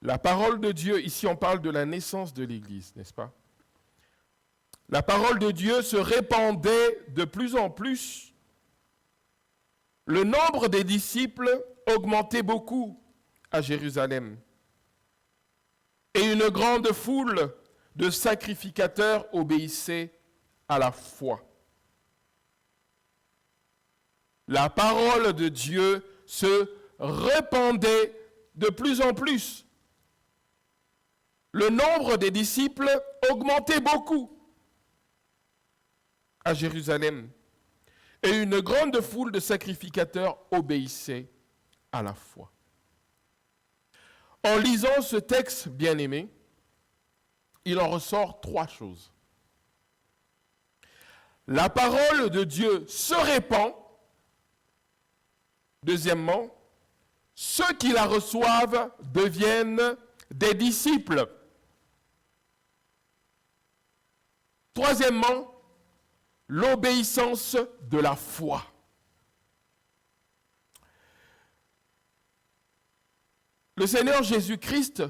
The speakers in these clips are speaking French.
La parole de Dieu, ici on parle de la naissance de l'Église, n'est-ce pas? La parole de Dieu se répandait de plus en plus. Le nombre des disciples augmentait beaucoup à Jérusalem. Et une grande foule de sacrificateurs obéissait à la foi. La parole de Dieu se répandait de plus en plus. Le nombre des disciples augmentait beaucoup à Jérusalem. Et une grande foule de sacrificateurs obéissait à la foi. En lisant ce texte bien-aimé, il en ressort 3 choses. La parole de Dieu se répand. Deuxièmement, ceux qui la reçoivent deviennent des disciples. Troisièmement, l'obéissance de la foi. Le Seigneur Jésus-Christ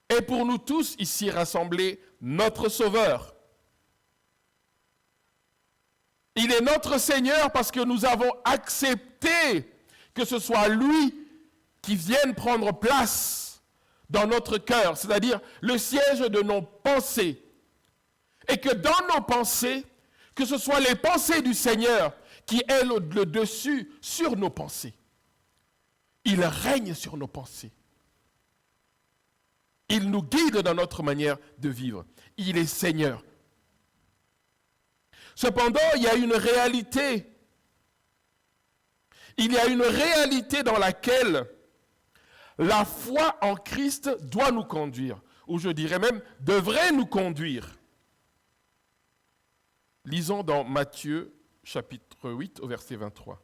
est pour nous tous ici rassemblés notre Sauveur. Il est notre Seigneur parce que nous avons accepté que ce soit lui qui vienne prendre place dans notre cœur, c'est-à-dire le siège de nos pensées. Et que dans nos pensées, que ce soit les pensées du Seigneur qui aient le dessus sur nos pensées. Il règne sur nos pensées. Il nous guide dans notre manière de vivre. Il est Seigneur. Cependant, il y a une réalité. Il y a une réalité dans laquelle la foi en Christ doit nous conduire, ou je dirais même devrait nous conduire. Lisons dans Matthieu chapitre 8 au verset 23.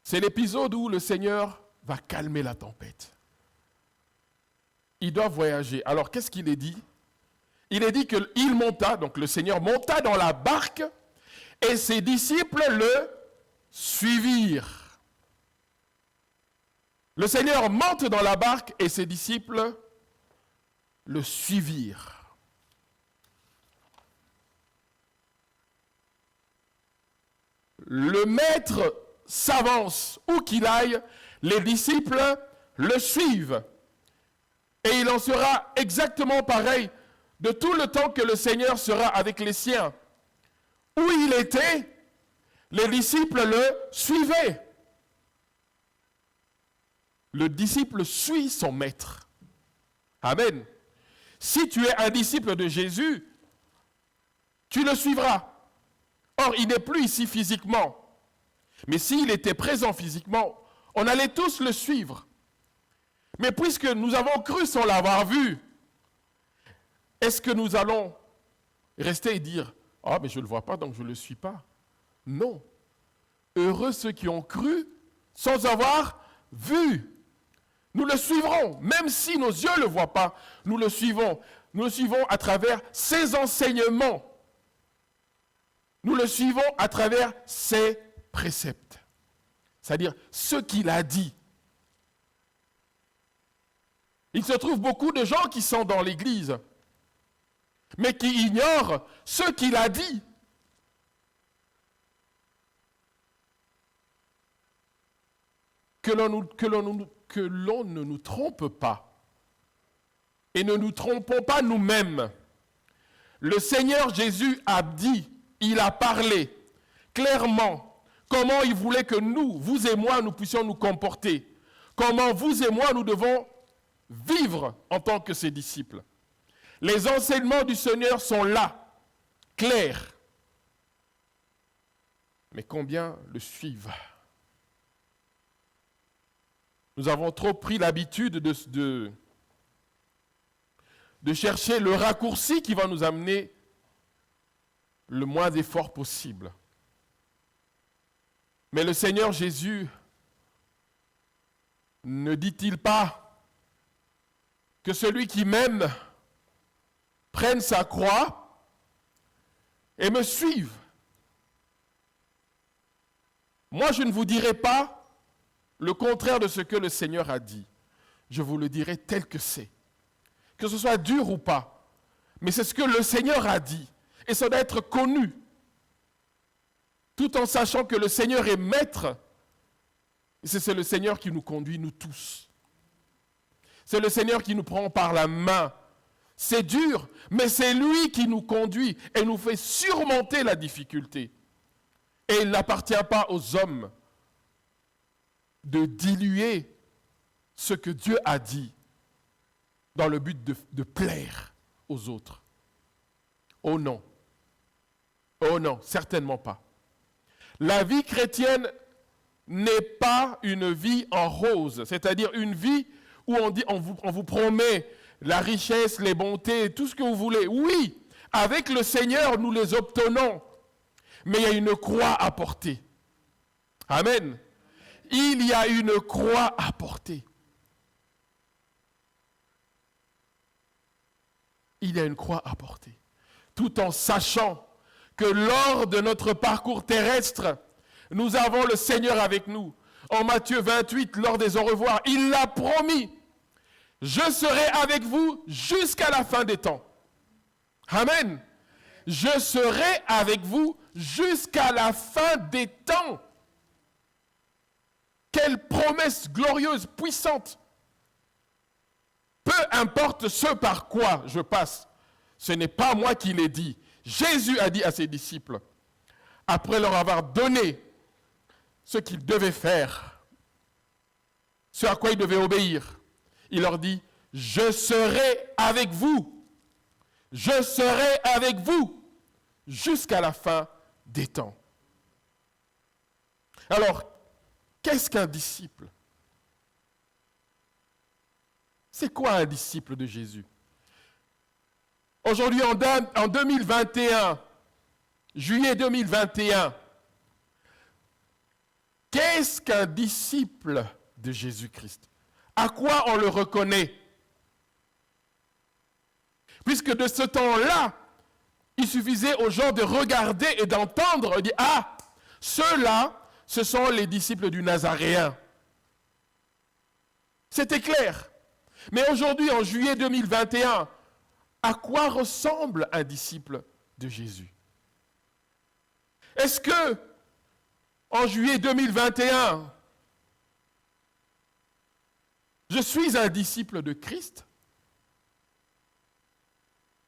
C'est l'épisode où le Seigneur va calmer la tempête. Il doit voyager. Alors, qu'est-ce qu'il est dit? Il est dit qu'il monta, donc le Seigneur monta dans la barque et ses disciples le suivirent. Le Seigneur monte dans la barque et ses disciples le suivirent. Le maître s'avance, où qu'il aille, les disciples le suivent. Et il en sera exactement pareil de tout le temps que le Seigneur sera avec les siens. Où il était, les disciples le suivaient. Le disciple suit son maître. Amen. Si tu es un disciple de Jésus, tu le suivras. Or, il n'est plus ici physiquement. Mais s'il était présent physiquement, on allait tous le suivre. Mais puisque nous avons cru sans l'avoir vu, est-ce que nous allons rester et dire « Ah, mais je ne le vois pas, donc je ne le suis pas ». Non. Heureux ceux qui ont cru sans avoir vu. Nous le suivrons, même si nos yeux ne le voient pas, nous le suivons. Nous le suivons à travers ses enseignements. Nous le suivons à travers ses préceptes, c'est-à-dire ce qu'il a dit. Il se trouve beaucoup de gens qui sont dans l'Église, mais qui ignorent ce qu'il a dit. Que l'on ne nous trompe pas et ne nous trompons pas nous-mêmes. Le Seigneur Jésus a dit, il a parlé clairement comment il voulait que nous, vous et moi, nous puissions nous comporter. Comment vous et moi, nous devons vivre en tant que ses disciples. Les enseignements du Seigneur sont là, clairs. Mais combien le suivent? Nous avons trop pris l'habitude de chercher le raccourci qui va nous amener le moins d'efforts possible. Mais le Seigneur Jésus ne dit-il pas que celui qui m'aime prenne sa croix et me suive. Moi, je ne vous dirai pas le contraire de ce que le Seigneur a dit. Je vous le dirai tel que c'est. Que ce soit dur ou pas. Mais c'est ce que le Seigneur a dit. Et ça doit être connu. Tout en sachant que le Seigneur est maître. Et c'est le Seigneur qui nous conduit, nous tous. C'est le Seigneur qui nous prend par la main. C'est dur, mais c'est lui qui nous conduit et nous fait surmonter la difficulté. Et il n'appartient pas aux hommes de diluer ce que Dieu a dit dans le but de plaire aux autres. Oh non. Oh non, certainement pas. La vie chrétienne n'est pas une vie en rose, c'est-à-dire une vie où on vous promet la richesse, les bontés, tout ce que vous voulez. Oui, avec le Seigneur, nous les obtenons. Mais il y a une croix à porter. Amen. Il y a une croix à porter. Il y a une croix à porter. Tout en sachant que lors de notre parcours terrestre, nous avons le Seigneur avec nous. En Matthieu 28, lors des au revoir, il l'a promis. Je serai avec vous jusqu'à la fin des temps. Amen. Je serai avec vous jusqu'à la fin des temps. Quelle promesse glorieuse, puissante. Peu importe ce par quoi je passe, ce n'est pas moi qui l'ai dit. Jésus a dit à ses disciples, après leur avoir donné ce qu'ils devaient faire, ce à quoi ils devaient obéir, il leur dit, je serai avec vous. Je serai avec vous jusqu'à la fin des temps. Alors, qu'est-ce qu'un disciple? C'est quoi un disciple de Jésus? Aujourd'hui, en 2021, juillet 2021, qu'est-ce qu'un disciple de Jésus-Christ? À quoi on le reconnaît? Puisque de ce temps-là, il suffisait aux gens de regarder et d'entendre, de dire, ah, ceux-là, ce sont les disciples du Nazaréen. C'était clair. Mais aujourd'hui, en juillet 2021, à quoi ressemble un disciple de Jésus? Est-ce que, en juillet 2021, je suis un disciple de Christ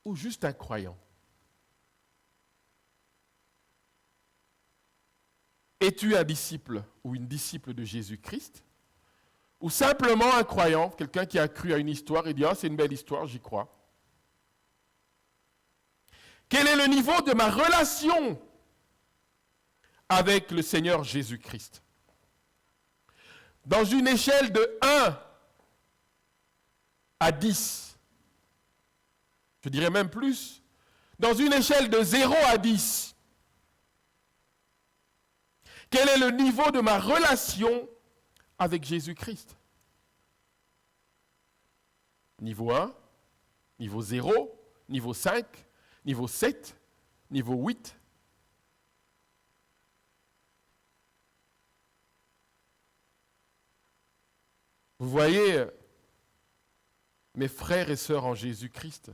ou juste un croyant? Es-tu un disciple ou une disciple de Jésus-Christ? Ou simplement un croyant, quelqu'un qui a cru à une histoire et dit « Ah, c'est une belle histoire, j'y crois ». Quel est le niveau de ma relation avec le Seigneur Jésus-Christ? Dans une échelle de 1 à 10, je dirais même plus, dans une échelle de 0 à 10, quel est le niveau de ma relation avec Jésus-Christ? Niveau 1, niveau 0, niveau 5, niveau 7, niveau 8. Vous voyez, mes frères et sœurs en Jésus-Christ,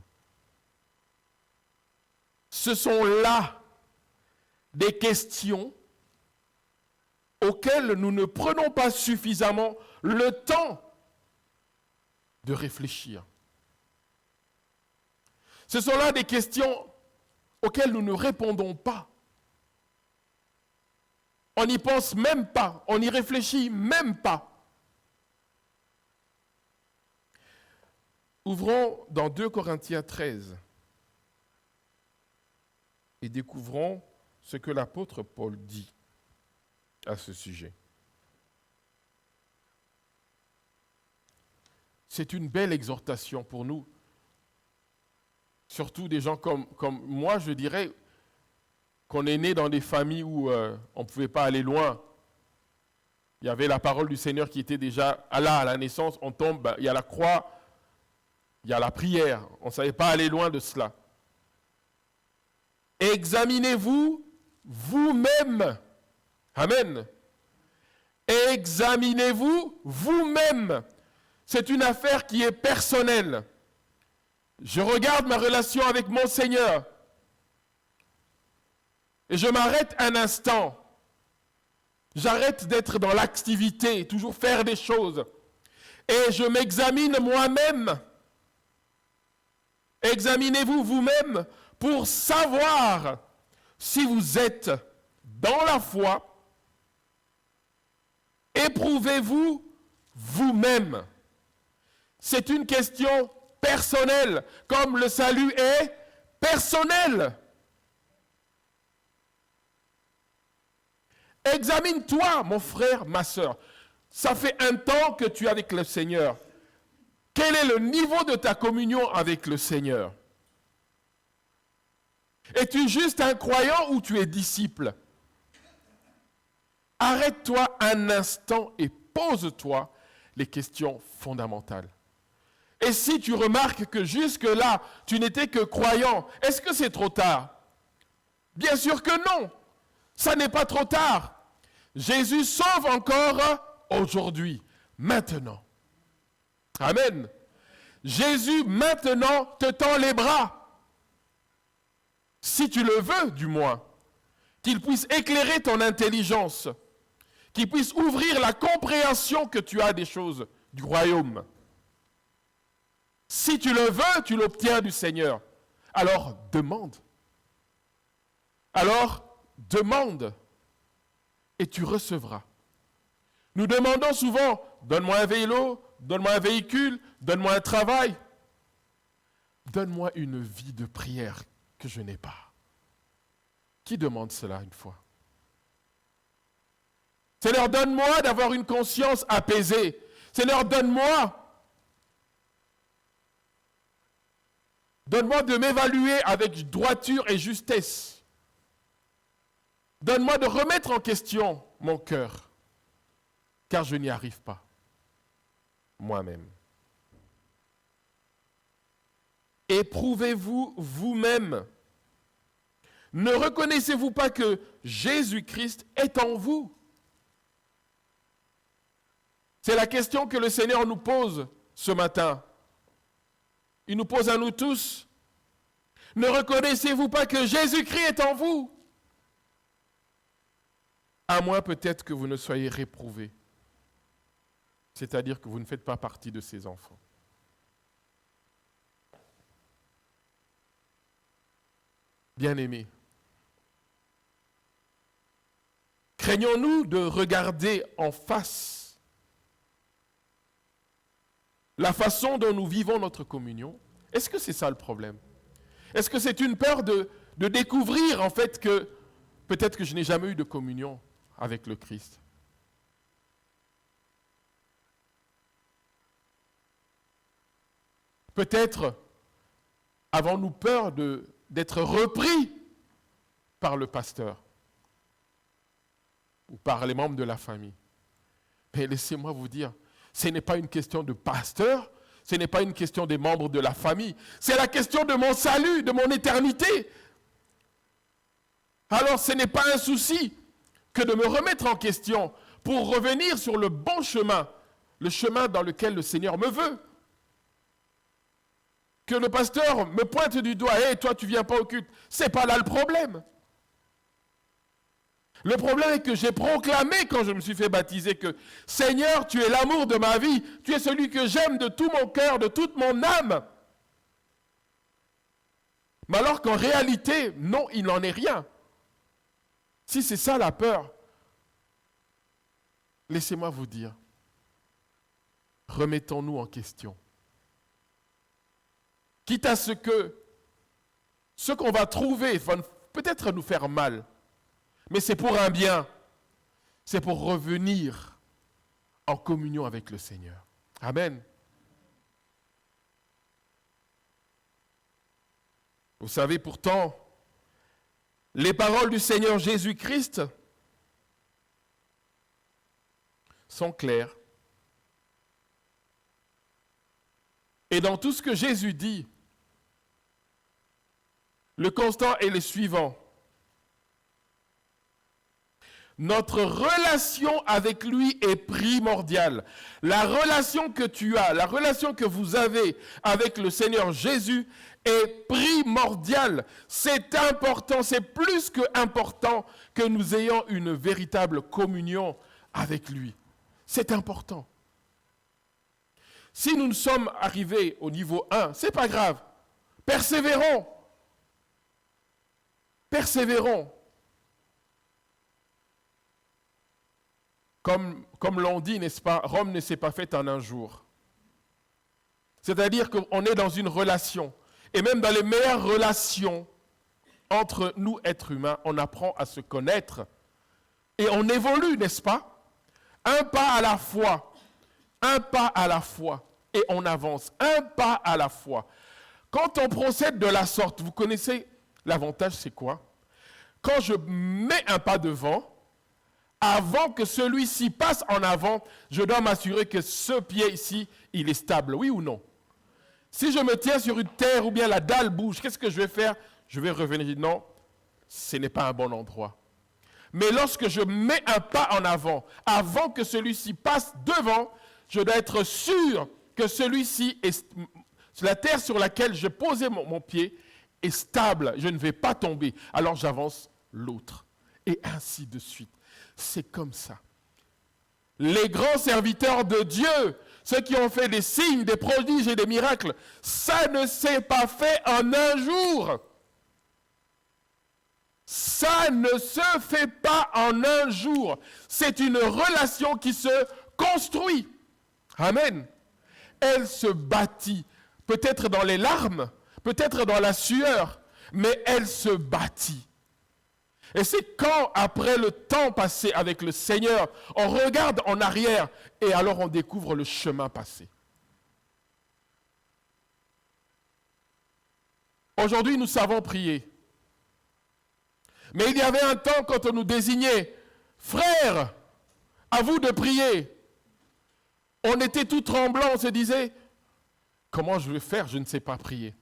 ce sont là des questions auxquelles nous ne prenons pas suffisamment le temps de réfléchir. Ce sont là des questions auxquelles nous ne répondons pas. On n'y pense même pas, on n'y réfléchit même pas. Ouvrons dans 2 Corinthiens 13 et découvrons ce que l'apôtre Paul dit à ce sujet. C'est une belle exhortation pour nous, surtout des gens comme moi, je dirais qu'on est né dans des familles où on ne pouvait pas aller loin. Il y avait la parole du Seigneur qui était déjà là à la naissance, on tombe, il y a la croix, Il y a la prière. On ne savait pas aller loin de cela. Examinez-vous vous-même. Amen. Examinez-vous vous-même. C'est une affaire qui est personnelle. Je regarde ma relation avec mon Seigneur et je m'arrête un instant. J'arrête d'être dans l'activité, toujours faire des choses. Et je m'examine moi-même. Examinez-vous vous-même pour savoir si vous êtes dans la foi. Éprouvez-vous vous-même. C'est une question personnelle, comme le salut est personnel. Examine-toi, mon frère, ma soeur. Ça fait un temps que tu es avec le Seigneur. Quel est le niveau de ta communion avec le Seigneur? Es-tu juste un croyant ou tu es disciple? Arrête-toi un instant et pose-toi les questions fondamentales. Et si tu remarques que jusque-là, tu n'étais que croyant, est-ce que c'est trop tard? Bien sûr que non. Ça n'est pas trop tard. Jésus sauve encore aujourd'hui, maintenant. Amen. Jésus maintenant te tend les bras. Si tu le veux, du moins. Qu'il puisse éclairer ton intelligence. Qu'il puisse ouvrir la compréhension que tu as des choses du royaume. Si tu le veux, tu l'obtiens du Seigneur. Alors demande. Alors demande. Et tu recevras. Nous demandons souvent, donne-moi un vélo, donne-moi un véhicule, donne-moi un travail. Donne-moi une vie de prière que je n'ai pas. Qui demande cela une fois? Seigneur, donne-moi d'avoir une conscience apaisée. Seigneur, donne-moi de m'évaluer avec droiture et justesse. Donne-moi de remettre en question mon cœur, car je n'y arrive pas, moi-même. Éprouvez-vous vous-même. Ne reconnaissez-vous pas que Jésus-Christ est en vous? C'est la question que le Seigneur nous pose ce matin. Il nous pose à nous tous. Ne reconnaissez-vous pas que Jésus-Christ est en vous? À moins peut-être que vous ne soyez réprouvés. C'est-à-dire que vous ne faites pas partie de ses enfants. Bien-aimés, craignons-nous de regarder en face la façon dont nous vivons notre communion? Est-ce que c'est ça le problème? Est-ce que c'est une peur de découvrir en fait que peut-être que je n'ai jamais eu de communion avec le Christ? Peut-être avons-nous peur d'être repris par le pasteur ou par les membres de la famille. Mais laissez-moi vous dire, ce n'est pas une question de pasteur, ce n'est pas une question des membres de la famille, c'est la question de mon salut, de mon éternité. Alors ce n'est pas un souci que de me remettre en question pour revenir sur le bon chemin, le chemin dans lequel le Seigneur me veut. Que le pasteur me pointe du doigt, « Hey, toi tu ne viens pas au culte », ce n'est pas là le problème. Le problème est que j'ai proclamé quand je me suis fait baptiser que « Seigneur, tu es l'amour de ma vie, tu es celui que j'aime de tout mon cœur, de toute mon âme ». Mais alors qu'en réalité, non, il n'en est rien. Si c'est ça la peur, laissez-moi vous dire, remettons-nous en question. Quitte à ce qu'on va trouver va peut-être nous faire mal, mais c'est pour un bien, c'est pour revenir en communion avec le Seigneur. Amen. Vous savez pourtant, les paroles du Seigneur Jésus-Christ sont claires. Et dans tout ce que Jésus dit, le constant est le suivant. Notre relation avec lui est primordiale. La relation que tu as, la relation que vous avez avec le Seigneur Jésus est primordiale. C'est important, c'est plus que important que nous ayons une véritable communion avec lui. C'est important. Si nous ne sommes arrivés au niveau 1, ce n'est pas grave. Persévérons. Persévérons. Comme l'on dit, n'est-ce pas, Rome ne s'est pas faite en un jour. C'est-à-dire qu'on est dans une relation. Et même dans les meilleures relations entre nous, êtres humains, on apprend à se connaître. Et on évolue, n'est-ce pas? Un pas à la fois. Un pas à la fois. Et on avance. Un pas à la fois. Quand on procède de la sorte, vous connaissez l'avantage, c'est quoi? Quand je mets un pas devant, avant que celui-ci passe en avant, je dois m'assurer que ce pied ici, il est stable, oui ou non? Si je me tiens sur une terre ou bien la dalle bouge, qu'est-ce que je vais faire? Je vais revenir, non, ce n'est pas un bon endroit. Mais lorsque je mets un pas en avant, avant que celui-ci passe devant, je dois être sûr que celui-ci, la terre sur laquelle je posais mon pied, est stable, je ne vais pas tomber. Alors j'avance l'autre. Et ainsi de suite. C'est comme ça. Les grands serviteurs de Dieu, ceux qui ont fait des signes, des prodiges et des miracles, ça ne s'est pas fait en un jour. Ça ne se fait pas en un jour. C'est une relation qui se construit. Amen. Elle se bâtit, peut-être dans les larmes, peut-être dans la sueur, mais elle se bâtit. Et c'est quand, après le temps passé avec le Seigneur, on regarde en arrière et alors on découvre le chemin passé. Aujourd'hui, nous savons prier. Mais il y avait un temps quand on nous désignait « Frères, à vous de prier ». On était tout tremblant, on se disait « Comment je vais faire? Je ne sais pas prier.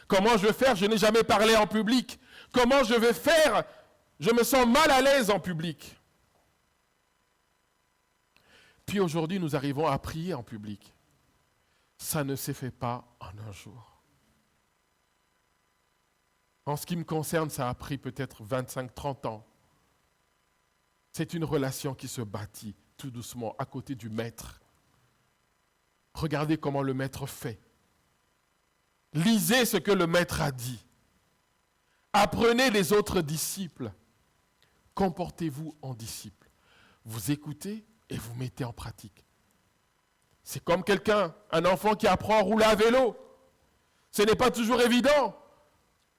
Comment je vais faire? Je n'ai jamais parlé en public. Comment je vais faire? Je me sens mal à l'aise en public. » Puis aujourd'hui, nous arrivons à prier en public. Ça ne s'est fait pas en un jour. En ce qui me concerne, ça a pris peut-être 25-30 ans. C'est une relation qui se bâtit tout doucement à côté du maître. Regardez comment le maître fait. Lisez ce que le maître a dit. Apprenez les autres disciples. Comportez-vous en disciples. Vous écoutez et vous mettez en pratique. C'est comme un enfant qui apprend à rouler à vélo. Ce n'est pas toujours évident.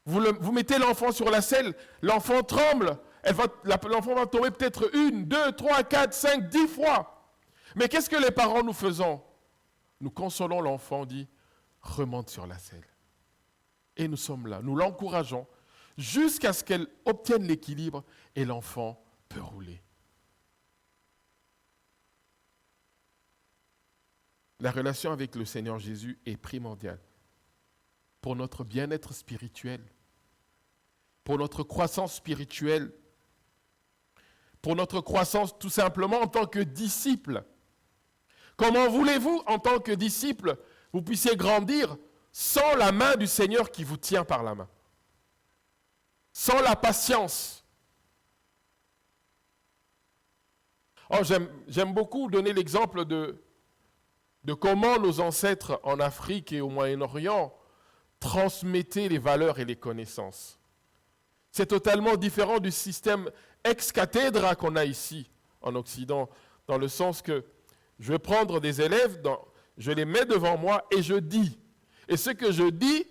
Vous mettez l'enfant sur la selle, l'enfant tremble. L'enfant va tomber peut-être 1, 2, 3, 4, 5, 10 fois. Mais qu'est-ce que les parents nous faisons? Nous consolons l'enfant, on dit, remonte sur la selle. Et nous sommes là, nous l'encourageons jusqu'à ce qu'elle obtienne l'équilibre et l'enfant peut rouler. La relation avec le Seigneur Jésus est primordiale pour notre bien-être spirituel, pour notre croissance spirituelle, pour notre croissance tout simplement en tant que disciple. Comment voulez-vous, en tant que disciple, vous puissiez grandir sans la main du Seigneur qui vous tient par la main? Sans la patience. Oh, j'aime beaucoup donner l'exemple de comment nos ancêtres en Afrique et au Moyen-Orient transmettaient les valeurs et les connaissances. C'est totalement différent du système ex cathedra qu'on a ici en Occident, dans le sens que je vais prendre des élèves, je les mets devant moi et je dis. Et ce que je dis,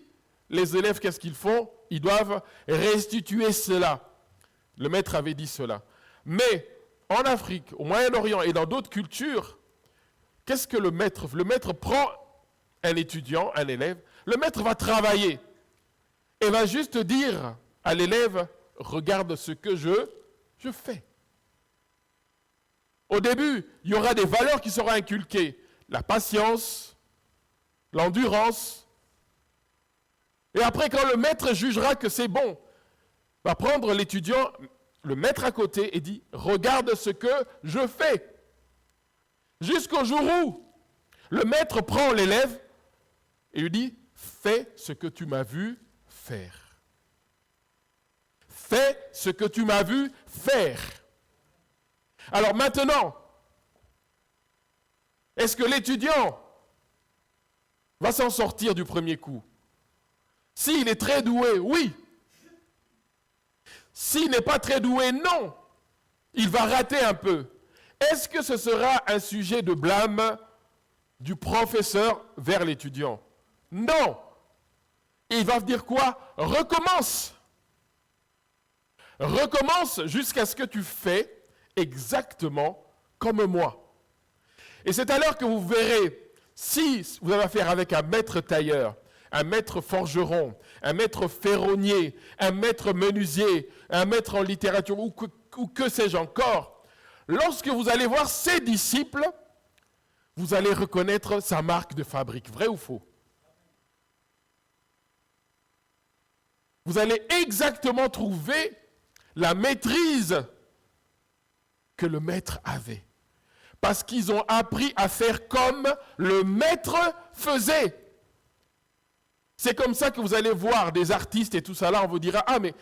les élèves, qu'est-ce qu'ils font? Ils doivent restituer cela. Le maître avait dit cela. Mais en Afrique, au Moyen-Orient et dans d'autres cultures, qu'est-ce que le maître? Le maître prend un étudiant, un élève, le maître va travailler et va juste dire à l'élève, regarde ce que je fais. Au début, il y aura des valeurs qui seront inculquées. La patience, l'endurance. Et après, quand le maître jugera que c'est bon, va prendre l'étudiant, le mettre à côté et dit, regarde ce que je fais. Jusqu'au jour où le maître prend l'élève et lui dit, fais ce que tu m'as vu faire. Fais ce que tu m'as vu faire. Alors maintenant, est-ce que l'étudiant va s'en sortir du premier coup? S'il est très doué, oui. S'il n'est pas très doué, non. Il va rater un peu. Est-ce que ce sera un sujet de blâme du professeur vers l'étudiant? Non. Il va dire quoi? Recommence. Recommence jusqu'à ce que tu fais exactement comme moi. Et c'est alors que vous verrez, si vous avez affaire avec un maître tailleur, un maître forgeron, un maître ferronnier, un maître menuisier, un maître en littérature, ou que sais-je encore, lorsque vous allez voir ses disciples, vous allez reconnaître sa marque de fabrique, vrai ou faux? Vous allez exactement trouver la maîtrise que le maître avait. Parce qu'ils ont appris à faire comme le maître faisait. C'est comme ça que vous allez voir des artistes et tout ça là, on vous dira, ah mais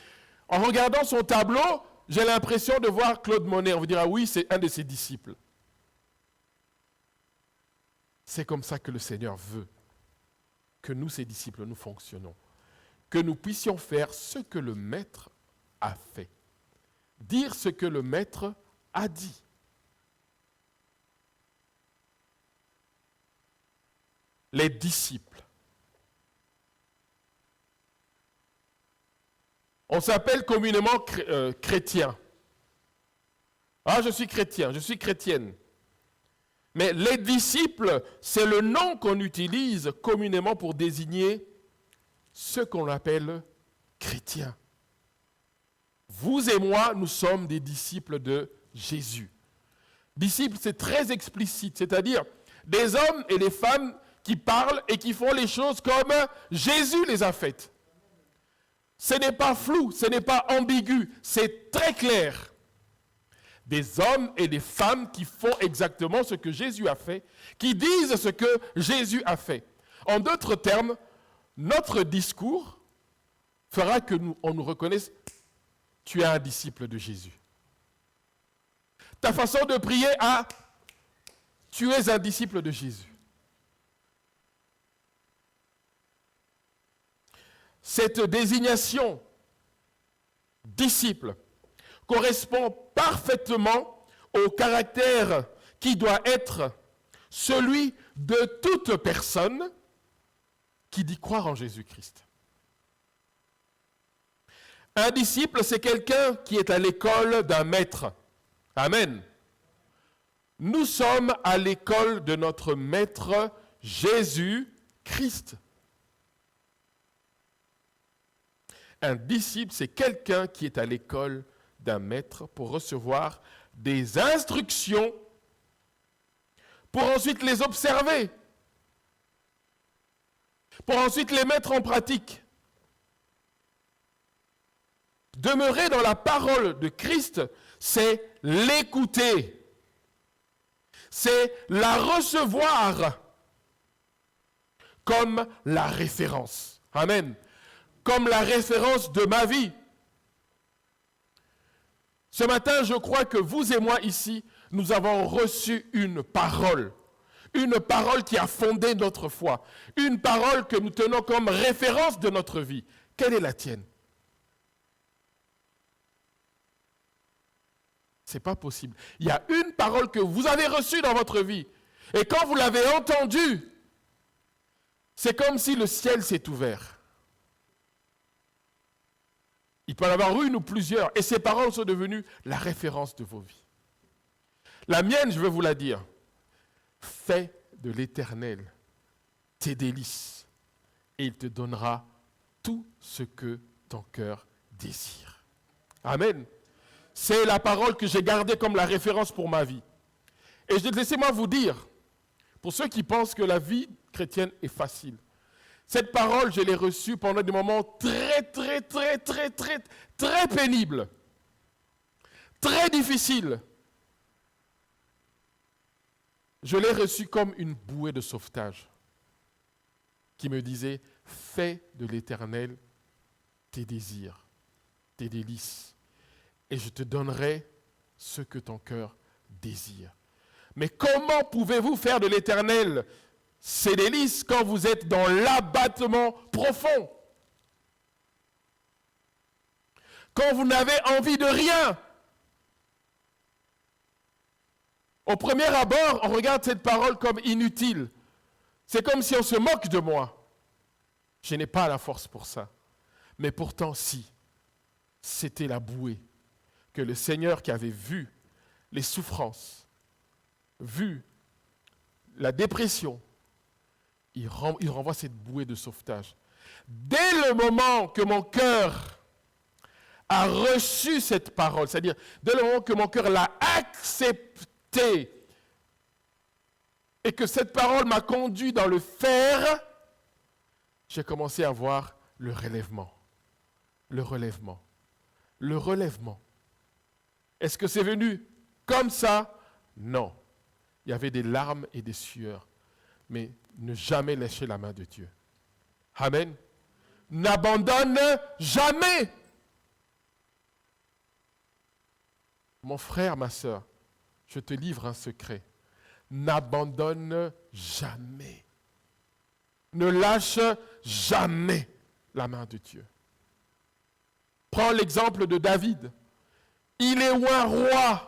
en regardant son tableau, j'ai l'impression de voir Claude Monet. On vous dira, oui, c'est un de ses disciples. C'est comme ça que le Seigneur veut que nous, ses disciples, nous fonctionnons. Que nous puissions faire ce que le Maître a fait. Dire ce que le Maître a dit. Les disciples. On s'appelle communément chrétien. Ah, je suis chrétien, je suis chrétienne. Mais les disciples, c'est le nom qu'on utilise communément pour désigner ceux qu'on appelle chrétiens. Vous et moi, nous sommes des disciples de Jésus. Disciples, c'est très explicite, c'est-à-dire des hommes et des femmes qui parlent et qui font les choses comme Jésus les a faites. Ce n'est pas flou, ce n'est pas ambigu, c'est très clair. Des hommes et des femmes qui font exactement ce que Jésus a fait, qui disent ce que Jésus a fait. En d'autres termes, notre discours fera que on nous reconnaisse, tu es un disciple de Jésus. Ta façon de prier, tu es un disciple de Jésus. Cette désignation, disciple, correspond parfaitement au caractère qui doit être celui de toute personne qui dit croire en Jésus-Christ. Un disciple, c'est quelqu'un qui est à l'école d'un maître. Amen. Nous sommes à l'école de notre maître Jésus-Christ. Un disciple, c'est quelqu'un qui est à l'école d'un maître pour recevoir des instructions, pour ensuite les observer, pour ensuite les mettre en pratique. Demeurer dans la parole de Christ, c'est l'écouter, c'est la recevoir comme la référence. Amen. Comme la référence de ma vie. Ce matin, je crois que vous et moi ici, nous avons reçu une parole qui a fondé notre foi, une parole que nous tenons comme référence de notre vie. Quelle est la tienne? Ce n'est pas possible. Il y a une parole que vous avez reçue dans votre vie. Et quand vous l'avez entendue, c'est comme si le ciel s'est ouvert. Il peut en avoir une ou plusieurs. Et ces paroles sont devenues la référence de vos vies. La mienne, je veux vous la dire. Fais de l'Éternel tes délices. Et il te donnera tout ce que ton cœur désire. Amen. C'est la parole que j'ai gardée comme la référence pour ma vie. Et laissez-moi vous dire, pour ceux qui pensent que la vie chrétienne est facile. Cette parole, je l'ai reçue pendant des moments très pénibles, très difficiles. Je l'ai reçue comme une bouée de sauvetage qui me disait, fais de l'Éternel tes désirs, tes délices, et je te donnerai ce que ton cœur désire. Mais comment pouvez-vous faire de l'Éternel ses délices quand vous êtes dans l'abattement profond? Quand vous n'avez envie de rien? Au premier abord, on regarde cette parole comme inutile. C'est comme si on se moque de moi. Je n'ai pas la force pour ça. Mais pourtant, si, c'était la bouée que le Seigneur, qui avait vu les souffrances, vu la dépression, il renvoie cette bouée de sauvetage. Dès le moment que mon cœur a reçu cette parole, c'est-à-dire dès le moment que mon cœur l'a acceptée et que cette parole m'a conduit dans le faire, j'ai commencé à voir le relèvement. Le relèvement. Le relèvement. Est-ce que c'est venu comme ça? Non. Il y avait des larmes et des sueurs. Mais ne jamais lâcher la main de Dieu. Amen. N'abandonne jamais. Mon frère, ma soeur, je te livre un secret. N'abandonne jamais. Ne lâche jamais la main de Dieu. Prends l'exemple de David. Il est un roi.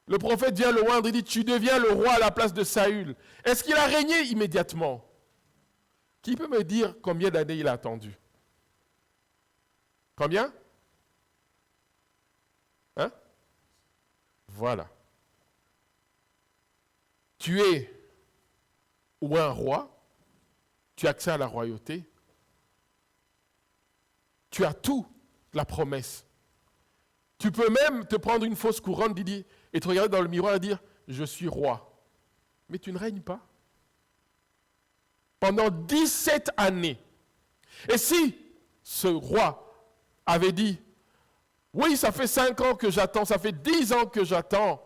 Le prophète vient le oindre et dit, tu deviens le roi à la place de Saül. Est-ce qu'il a régné immédiatement? Qui peut me dire combien d'années il a attendu? Combien? Hein? Voilà. Tu es ou un roi, tu as accès à la royauté, tu as tout, la promesse. Tu peux même te prendre une fausse couronne et te regarder dans le miroir et dire, je suis roi. Mais tu ne règnes pas. Pendant 17 années. Et si ce roi avait dit, oui, ça fait 5 ans que j'attends, ça fait 10 ans que j'attends,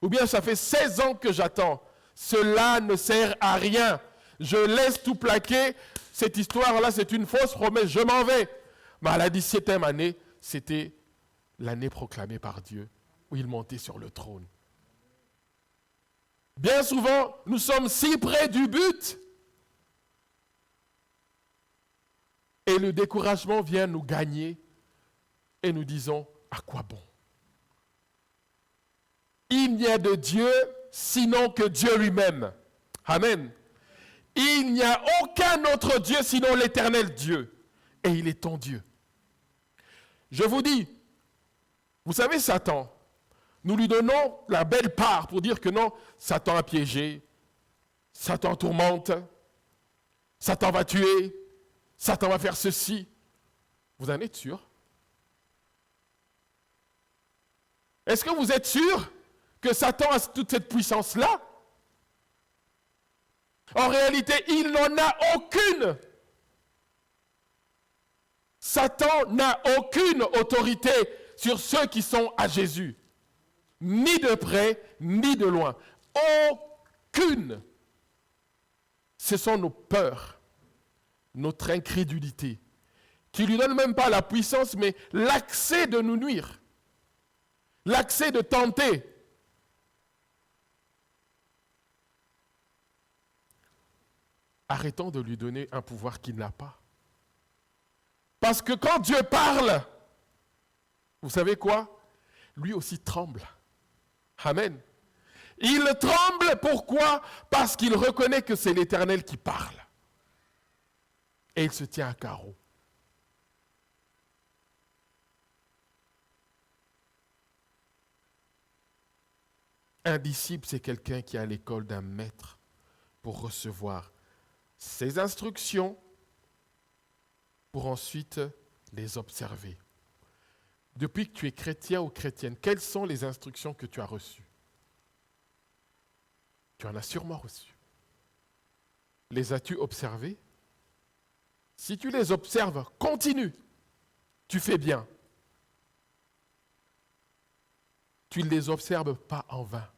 ou bien ça fait 16 ans que j'attends, cela ne sert à rien. Je laisse tout plaquer. Cette histoire-là, c'est une fausse promesse. Je m'en vais. Mais à la 17e année, c'était l'année proclamée par Dieu, où il montait sur le trône. Bien souvent, nous sommes si près du but, et le découragement vient nous gagner, et nous disons, à quoi bon? Il n'y a de Dieu sinon que Dieu lui-même. Amen. Il n'y a aucun autre Dieu sinon l'Éternel Dieu. Et il est ton Dieu. Je vous dis, vous savez Satan, nous lui donnons la belle part pour dire que non, Satan a piégé, Satan tourmente, Satan va tuer, Satan va faire ceci. Vous en êtes sûr? Est-ce que vous êtes sûr que Satan a toute cette puissance-là? En réalité, il n'en a aucune. Satan n'a aucune autorité sur ceux qui sont à Jésus. Ni de près, ni de loin. Aucune. Ce sont nos peurs, notre incrédulité, qui ne lui donnent même pas la puissance, mais l'accès de nous nuire. L'accès de tenter. Arrêtons de lui donner un pouvoir qu'il n'a pas. Parce que quand Dieu parle, vous savez quoi? Lui aussi tremble. Amen. Il tremble, pourquoi? Parce qu'il reconnaît que c'est l'Éternel qui parle. Et il se tient à carreau. Un disciple, c'est quelqu'un qui est à l'école d'un maître pour recevoir ses instructions, pour ensuite les observer. Depuis que tu es chrétien ou chrétienne, quelles sont les instructions que tu as reçues? Tu en as sûrement reçu. Les as-tu observés? Si tu les observes, continue. Tu fais bien. Tu ne les observes pas en vain.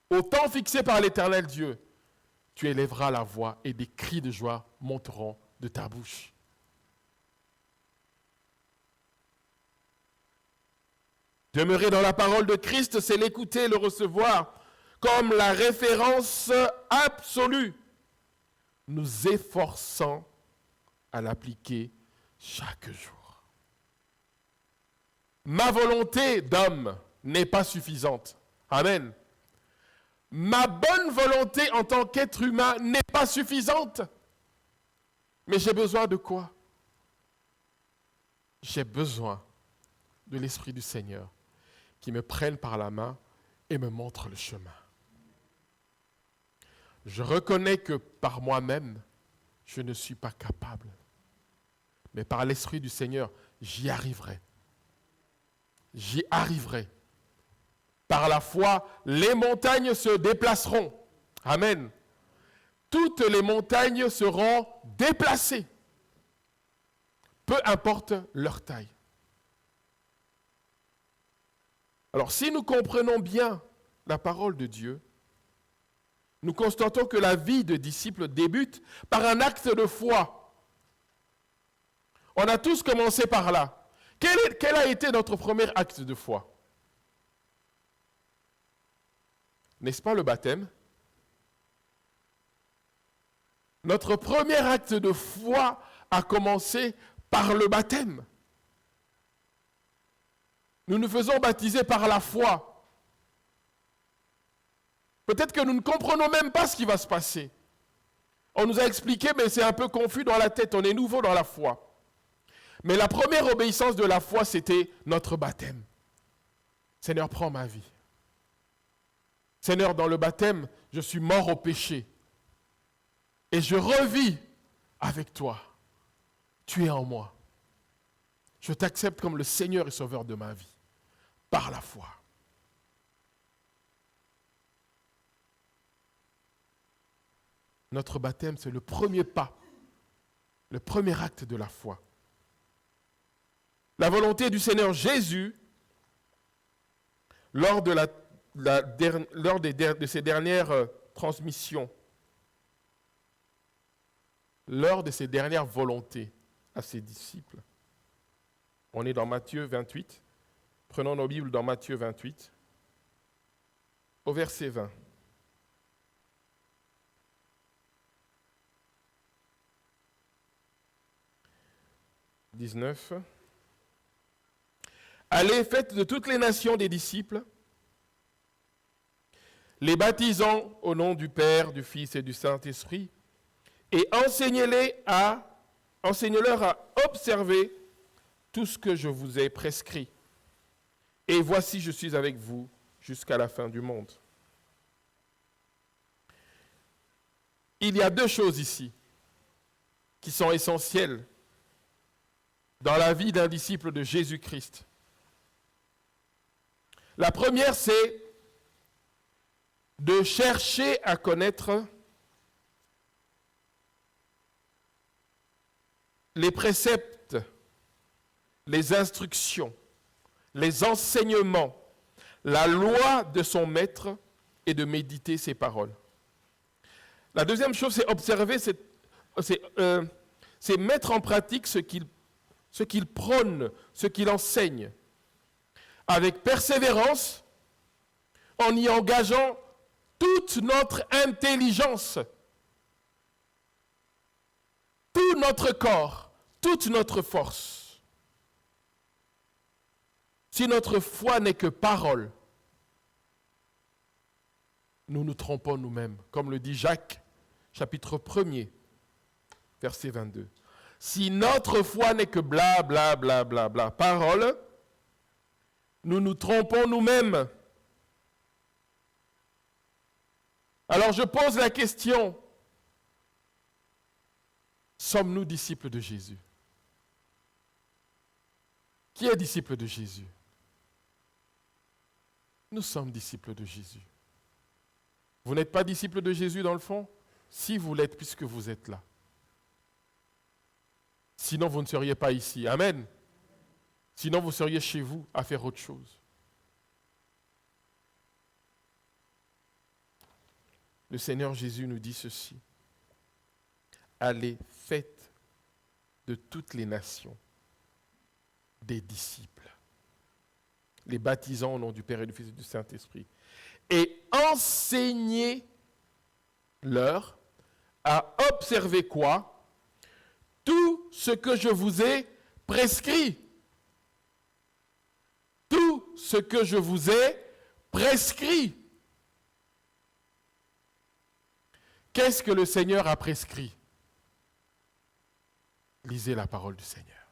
Au temps fixé par l'Éternel Dieu, tu élèveras la voix et des cris de joie monteront de ta bouche. Demeurer dans la parole de Christ, c'est l'écouter, le recevoir comme la référence absolue, nous efforçant à l'appliquer chaque jour. Ma volonté d'homme n'est pas suffisante. Amen. Ma bonne volonté en tant qu'être humain n'est pas suffisante. Mais j'ai besoin de quoi? J'ai besoin de l'Esprit du Seigneur qui me prenne par la main et me montre le chemin. Je reconnais que par moi-même, je ne suis pas capable. Mais par l'Esprit du Seigneur, j'y arriverai. J'y arriverai. Par la foi, les montagnes se déplaceront. Amen. Toutes les montagnes seront déplacées. Peu importe leur taille. Alors, si nous comprenons bien la parole de Dieu, nous constatons que la vie de disciple débute par un acte de foi. On a tous commencé par là. Quel a été notre premier acte de foi? N'est-ce pas le baptême? Notre premier acte de foi a commencé par le baptême. Nous nous faisons baptiser par la foi. Peut-être que nous ne comprenons même pas ce qui va se passer. On nous a expliqué, mais c'est un peu confus dans la tête. On est nouveau dans la foi. Mais la première obéissance de la foi, c'était notre baptême. Seigneur, prends ma vie. Seigneur, dans le baptême, je suis mort au péché. Et je revis avec toi. Tu es en moi. Je t'accepte comme le Seigneur et Sauveur de ma vie. Par la foi. Notre baptême, c'est le premier pas, le premier acte de la foi. La volonté du Seigneur Jésus, lors de ses dernières transmissions, lors de ses dernières volontés à ses disciples, on est dans Matthieu 28, prenons nos Bibles dans Matthieu 28, au verset 20. « 19. Allez, faites de toutes les nations des disciples, les baptisant au nom du Père, du Fils et du Saint-Esprit, et enseignez-leur à observer tout ce que je vous ai prescrit. Et voici, je suis avec vous jusqu'à la fin du monde. » Il y a deux choses ici qui sont essentielles dans la vie d'un disciple de Jésus-Christ. La première, c'est de chercher à connaître les préceptes, les instructions, les enseignements, la loi de son maître et de méditer ses paroles. La deuxième chose, c'est observer, c'est mettre en pratique ce qu'il prône, ce qu'il enseigne, avec persévérance, en y engageant toute notre intelligence, tout notre corps, toute notre force. Si notre foi n'est que parole, nous nous trompons nous-mêmes, comme le dit Jacques, chapitre 1er, verset 22. Si notre foi n'est que bla, bla, bla, bla, bla, parole, nous nous trompons nous-mêmes. Alors je pose la question, sommes-nous disciples de Jésus? Qui est disciple de Jésus? Nous sommes disciples de Jésus. Vous n'êtes pas disciple de Jésus dans le fond? Si vous l'êtes, puisque vous êtes là. Sinon, vous ne seriez pas ici. Amen. Sinon, vous seriez chez vous à faire autre chose. Le Seigneur Jésus nous dit ceci. Allez, faites de toutes les nations des disciples, les baptisant au nom du Père et du Fils et du Saint-Esprit, et enseignez-leur à observer quoi? Tout ce que je vous ai prescrit. Tout ce que je vous ai prescrit. Qu'est-ce que le Seigneur a prescrit? Lisez la parole du Seigneur.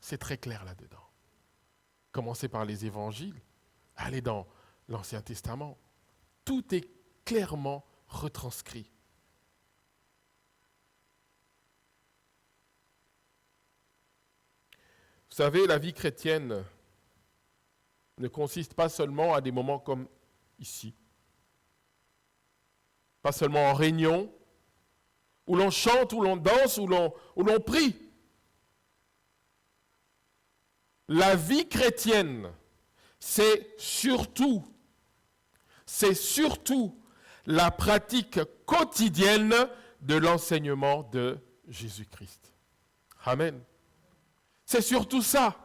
C'est très clair là-dedans. Commencez par les évangiles, allez dans l'Ancien Testament. Tout est clairement retranscrit. Vous savez, la vie chrétienne ne consiste pas seulement à des moments comme ici, pas seulement en réunion, où l'on chante, où l'on danse, où l'on prie. La vie chrétienne, c'est surtout la pratique quotidienne de l'enseignement de Jésus-Christ. Amen. C'est surtout ça.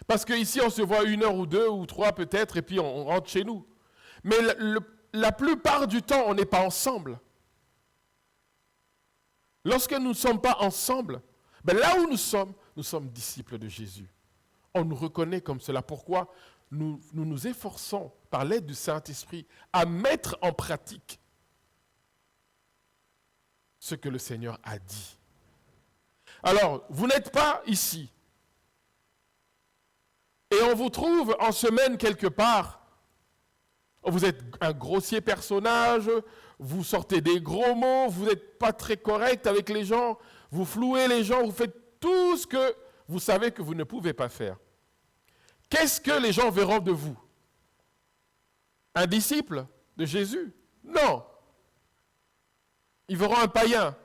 Parce qu'ici, on se voit 1 heure ou 2 ou 3 peut-être, et puis on rentre chez nous. Mais la plupart du temps, on n'est pas ensemble. Lorsque nous ne sommes pas ensemble, là où nous sommes disciples de Jésus. On nous reconnaît comme cela. Pourquoi nous nous efforçons, par l'aide du Saint-Esprit, à mettre en pratique ce que le Seigneur a dit. Alors, vous n'êtes pas ici. Et on vous trouve en semaine quelque part. Vous êtes un grossier personnage, vous sortez des gros mots, vous n'êtes pas très correct avec les gens, vous flouez les gens, vous faites tout ce que vous savez que vous ne pouvez pas faire. Qu'est-ce que les gens verront de vous? Un disciple de Jésus? Non. Ils verront un païen.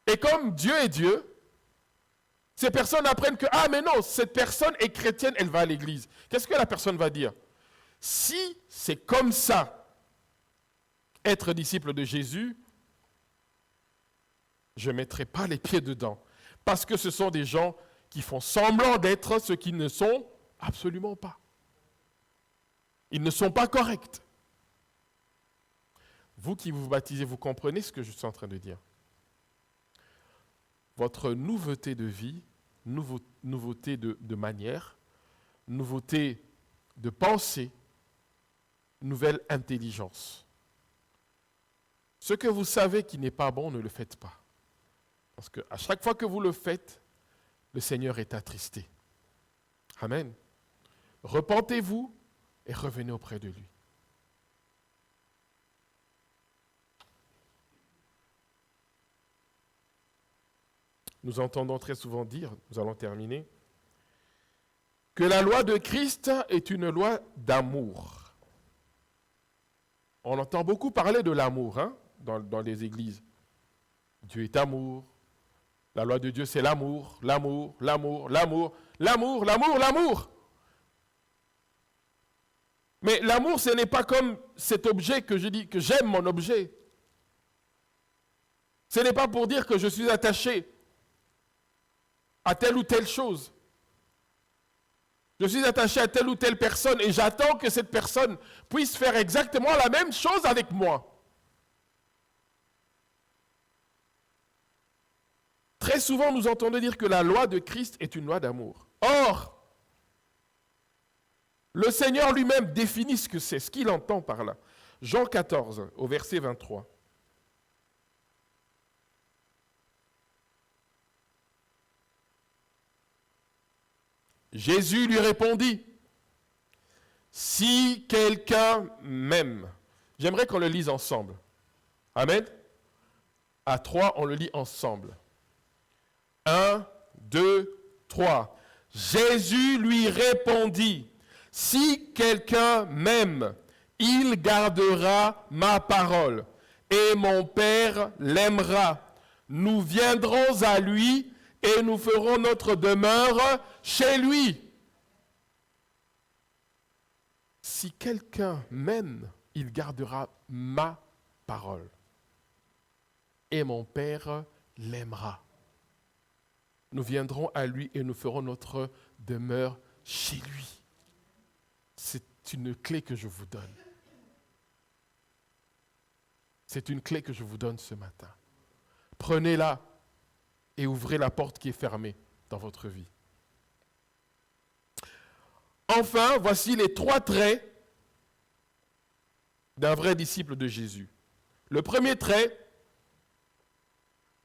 Et comme Dieu est Dieu, ces personnes apprennent que, ah mais non, cette personne est chrétienne, elle va à l'église. Qu'est-ce que la personne va dire? Si c'est comme ça, être disciple de Jésus, je ne mettrai pas les pieds dedans. Parce que ce sont des gens qui font semblant d'être ce qu'ils ne sont absolument pas. Ils ne sont pas corrects. Vous qui vous baptisez, vous comprenez ce que je suis en train de dire? Votre nouveauté de vie, nouveauté de manière, nouveauté de pensée, nouvelle intelligence. Ce que vous savez qui n'est pas bon, ne le faites pas. Parce qu'à chaque fois que vous le faites, le Seigneur est attristé. Amen. Repentez-vous et revenez auprès de lui. Nous entendons très souvent dire, nous allons terminer, que la loi de Christ est une loi d'amour. On entend beaucoup parler de l'amour dans les églises. Dieu est amour. La loi de Dieu, c'est l'amour, l'amour, l'amour, l'amour, l'amour, l'amour, l'amour. Mais l'amour, ce n'est pas comme cet objet que je dis, que j'aime mon objet. Ce n'est pas pour dire que je suis attaché à telle ou telle chose. Je suis attaché à telle ou telle personne et j'attends que cette personne puisse faire exactement la même chose avec moi. Très souvent, nous entendons dire que la loi de Christ est une loi d'amour. Or, le Seigneur lui-même définit ce que c'est, ce qu'il entend par là. Jean 14, au verset 23. Jésus lui répondit, « Si quelqu'un m'aime », j'aimerais qu'on le lise ensemble. Amen. À 3, on le lit ensemble. 1, 2, 3. Jésus lui répondit, « Si quelqu'un m'aime, il gardera ma parole, et mon Père l'aimera. Nous viendrons à lui et nous ferons notre demeure chez lui. » Si quelqu'un m'aime, il gardera ma parole, et mon Père l'aimera. Nous viendrons à lui et nous ferons notre demeure chez lui. C'est une clé que je vous donne. C'est une clé que je vous donne ce matin. Prenez-la et ouvrez la porte qui est fermée dans votre vie. Enfin, voici les 3 traits d'un vrai disciple de Jésus. Le premier trait,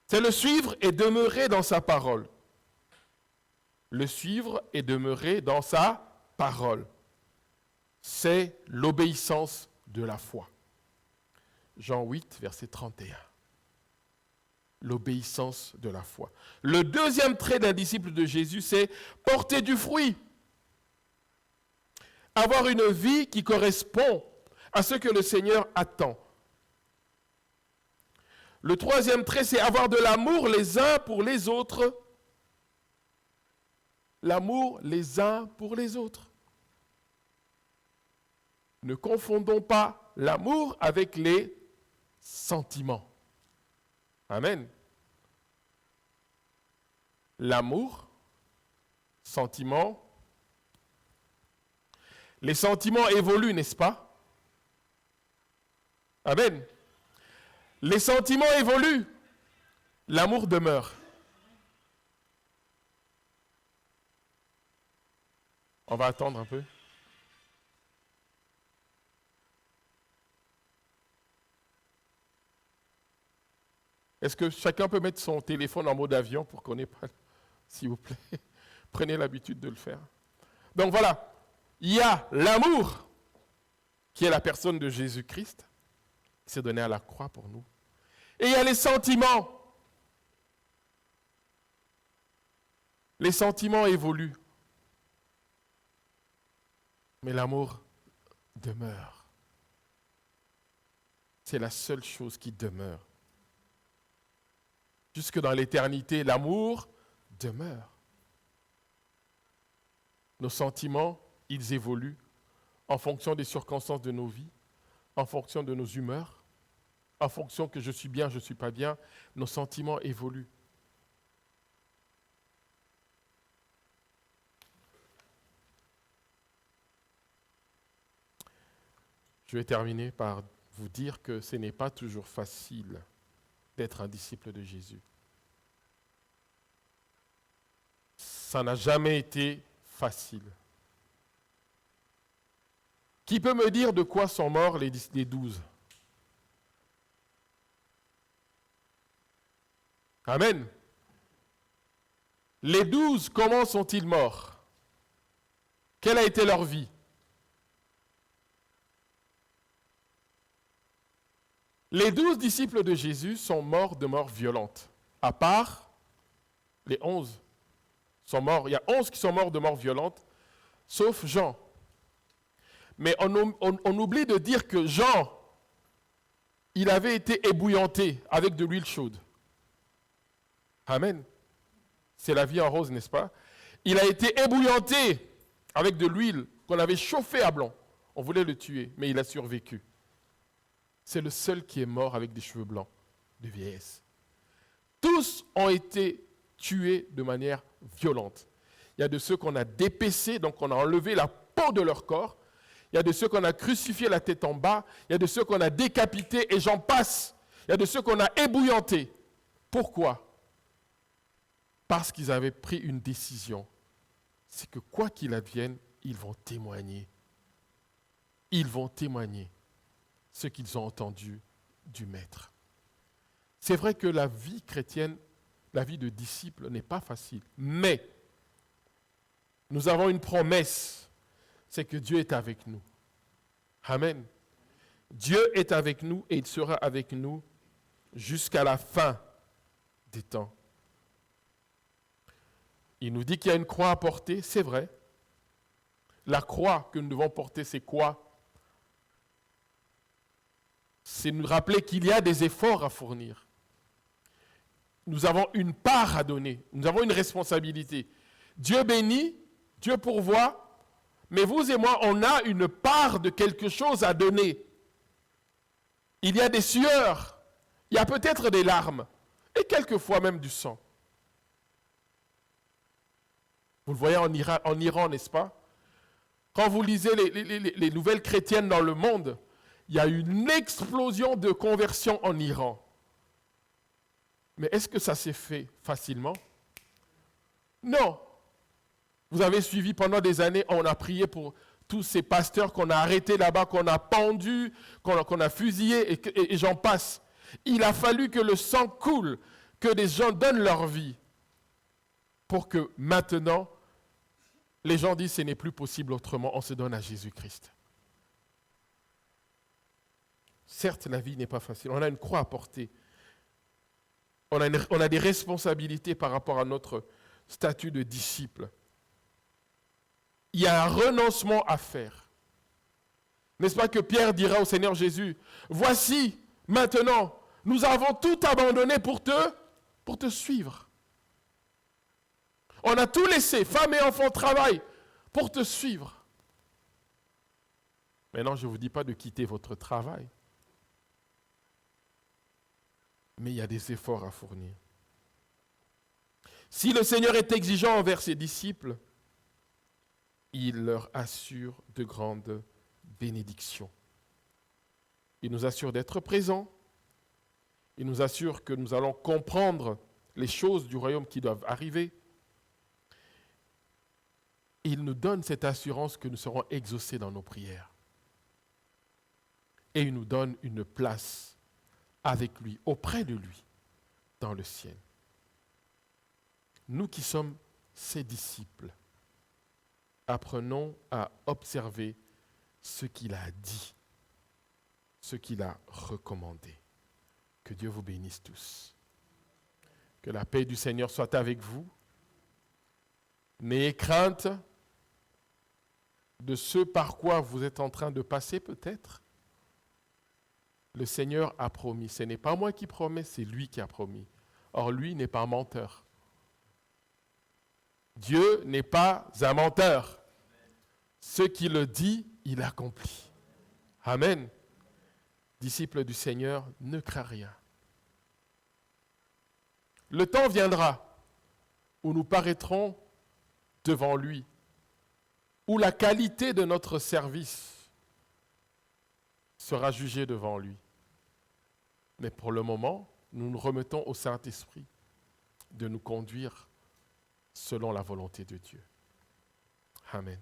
c'est le suivre et demeurer dans sa parole. Le suivre et demeurer dans sa parole. C'est l'obéissance de la foi. Jean 8, verset 31. L'obéissance de la foi. Le deuxième trait d'un disciple de Jésus, c'est porter du fruit. Avoir une vie qui correspond à ce que le Seigneur attend. Le troisième trait, c'est avoir de l'amour les uns pour les autres. L'amour les uns pour les autres. Ne confondons pas l'amour avec les sentiments. Amen. L'amour, sentiment. Les sentiments évoluent, n'est-ce pas? Amen. Les sentiments évoluent. L'amour demeure. On va attendre un peu. Est-ce que chacun peut mettre son téléphone en mode avion pour qu'on n'ait pas... S'il vous plaît, prenez l'habitude de le faire. Donc voilà, il y a l'amour, qui est la personne de Jésus-Christ, qui s'est donné à la croix pour nous. Et il y a les sentiments. Les sentiments évoluent. Mais l'amour demeure. C'est la seule chose qui demeure. Jusque dans l'éternité, l'amour demeure. Nos sentiments, ils évoluent en fonction des circonstances de nos vies, en fonction de nos humeurs, en fonction que je suis bien, je ne suis pas bien. Nos sentiments évoluent. Je vais terminer par vous dire que ce n'est pas toujours facile d'être un disciple de Jésus. Ça n'a jamais été facile. Qui peut me dire de quoi sont morts les 12? Amen. Les 12, comment sont-ils morts? Quelle a été leur vie? Les 12 disciples de Jésus sont morts de mort violente, à part les 11 sont morts. Il y a 11 qui sont morts de mort violente, sauf Jean. Mais on oublie de dire que Jean, il avait été ébouillanté avec de l'huile chaude. Amen. C'est la vie en rose, n'est-ce pas? Il a été ébouillanté avec de l'huile qu'on avait chauffée à blanc. On voulait le tuer, mais il a survécu. C'est le seul qui est mort avec des cheveux blancs de vieillesse. Tous ont été tués de manière violente. Il y a de ceux qu'on a dépecés, donc on a enlevé la peau de leur corps. Il y a de ceux qu'on a crucifiés la tête en bas. Il y a de ceux qu'on a décapités et j'en passe. Il y a de ceux qu'on a ébouillantés. Pourquoi? Parce qu'ils avaient pris une décision. C'est que quoi qu'il advienne, ils vont témoigner. Ils vont témoigner ce qu'ils ont entendu du Maître. C'est vrai que la vie chrétienne, la vie de disciple n'est pas facile, mais nous avons une promesse, c'est que Dieu est avec nous. Amen. Dieu est avec nous et il sera avec nous jusqu'à la fin des temps. Il nous dit qu'il y a une croix à porter, c'est vrai. La croix que nous devons porter, c'est quoi? C'est nous rappeler qu'il y a des efforts à fournir. Nous avons une part à donner, nous avons une responsabilité. Dieu bénit, Dieu pourvoit, mais vous et moi, on a une part de quelque chose à donner. Il y a des sueurs, il y a peut-être des larmes, et quelquefois même du sang. Vous le voyez en Iran, n'est-ce pas? Quand vous lisez les nouvelles chrétiennes dans le monde, il y a une explosion de conversion en Iran. Mais est-ce que ça s'est fait facilement? Non. Vous avez suivi pendant des années, on a prié pour tous ces pasteurs qu'on a arrêtés là-bas, qu'on a pendus, qu'on a fusillés, et j'en passe. Il a fallu que le sang coule, que des gens donnent leur vie, pour que maintenant, les gens disent ce n'est plus possible autrement, on se donne à Jésus-Christ. Certes, la vie n'est pas facile, on a une croix à porter. On a des responsabilités par rapport à notre statut de disciple. Il y a un renoncement à faire. N'est-ce pas que Pierre dira au Seigneur Jésus, voici, maintenant, nous avons tout abandonné pour te suivre. On a tout laissé, femmes et enfants, travail, pour te suivre. Maintenant, je ne vous dis pas de quitter votre travail. Mais il y a des efforts à fournir. Si le Seigneur est exigeant envers ses disciples, il leur assure de grandes bénédictions. Il nous assure d'être présents. Il nous assure que nous allons comprendre les choses du royaume qui doivent arriver. Il nous donne cette assurance que nous serons exaucés dans nos prières. Et il nous donne une place avec lui, auprès de lui, dans le ciel. Nous qui sommes ses disciples, apprenons à observer ce qu'il a dit, ce qu'il a recommandé. Que Dieu vous bénisse tous. Que la paix du Seigneur soit avec vous. N'ayez crainte de ce par quoi vous êtes en train de passer peut-être. Le Seigneur a promis. Ce n'est pas moi qui promets, c'est lui qui a promis. Or, lui n'est pas un menteur. Dieu n'est pas un menteur. Ce qu'il le dit, il accomplit. Amen. Disciples du Seigneur, ne crains rien. Le temps viendra où nous paraîtrons devant lui, où la qualité de notre service sera jugée devant lui. Mais pour le moment, nous nous remettons au Saint-Esprit de nous conduire selon la volonté de Dieu. Amen.